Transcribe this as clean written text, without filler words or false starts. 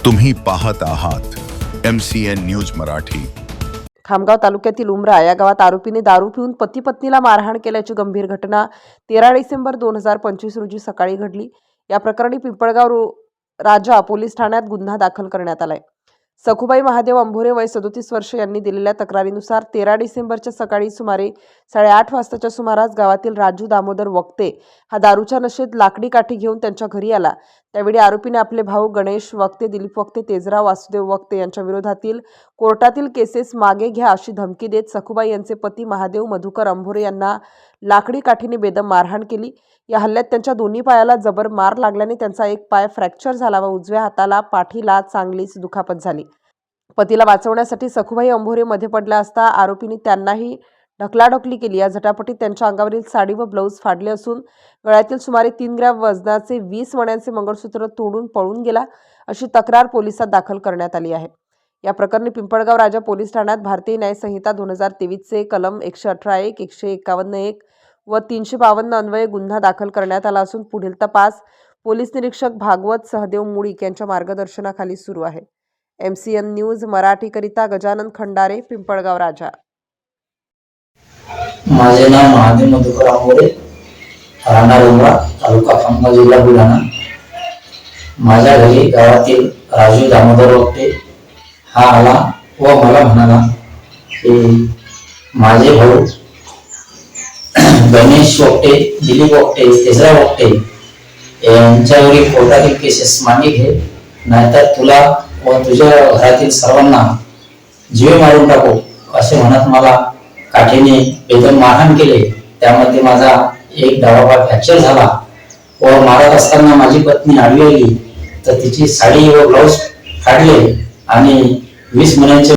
तुम्ही पाहत आहात MCN न्यूज मराठी। खामगाव तालुक्यातील उमरा या गावात आरोपीने दारू पिऊन पती पत्नीला मारहाण केल्याची गंभीर घटना 13 डिसेंबर 2025 रोजी सकाळी घडली। या प्रकरणी पिंपळगाव राजा पोलीस ठाण्यात गुन्हा दाखल करण्यात आलाय। सखुबाई महादेव अंभोरे वय 37 वर्ष यांनी दिलेल्या तक्रारीनुसार 13 डिसेंबरच्या सकाळी सुमारे 8:30 वाजताच्या सुमारास गावातील राजू दामोदर वक्ते हा दारूच्या नशेत लाकडी काठी घेऊन त्यांच्या घरी आला। त्यावेळी आरोपीने आपले भाऊ गणेश वक्ते, दिलीप वक्ते, तेजराव वासुदेव वक्ते यांच्या विरोधातील कोर्टातील केसेस मागे घ्या अशी धमकी देत सखुबाई यांचे पती महादेव मधुकर अंभोरे यांना लाकडी काठीने बेदम मारहाण केली। या हल्ल्यात त्यांच्या दोन्ही पायाला जबर मार लागल्याने त्यांचा एक पाय फ्रॅक्चर झाला व उजव्या हाताला पाठीला चांगलीच दुखापत झाली। पतीला वाचवण्यासाठी सखुबाई अंभोरे मध्ये पडल्या असता आरोपींनी त्यांनाही ढकलाढकली केली। या झटापटीत त्यांच्या अंगावरील साडी व ब्लाऊज फाडले असून गळ्यातील सुमारे 3 ग्रॅम वजनाचे 20 मण्यांचे मंगळसूत्र तोडून पळून गेला अशी तक्रार पोलिसात दाखल करण्यात आली आहे। या प्रकरणी पिंपळगाव राजा पोलीस ठाण्यात भारतीय न्याय संहिता 2023 चे कलम 118(1), 151(1) व 352 अन्वये गुन्हा दाखल करण्यात आला असून पुढील तपास पोलीस निरीक्षक भागवत सहदेव मुळीक यांच्या मार्गदर्शनाखाली सुरू आहे। MCN न्यूज मराठी करिता गजानन खंडारे, पिंपळगाव राजा। माझे नाव महादेव मधुकर अंभोरे, राहणार उमरा, तालुका खामगाव, जिल्हा बुलढाणा। माझ्या घरी गावातील राजू दामोदर वक्ते हा आला व मला म्हणाला की माझे भाऊ गणेश वक्ते, दिलीप वक्ते, तेजराव वक्ते यांच्यावरील कोर्टातील केसेस मागे घे, नाहीतर तुला व तुझ्या घरातील सर्वांना जीवे मारून टाकू असे म्हणत मला काठीने बेदम मारहाण केले। त्यामध्ये माझा एक डावा पाय फ्रॅक्चर झाला व मारत असताना माझी पत्नी आडवी आली तर तिची साडी व ब्लाऊज फाडले आणि 20 मण्यांचे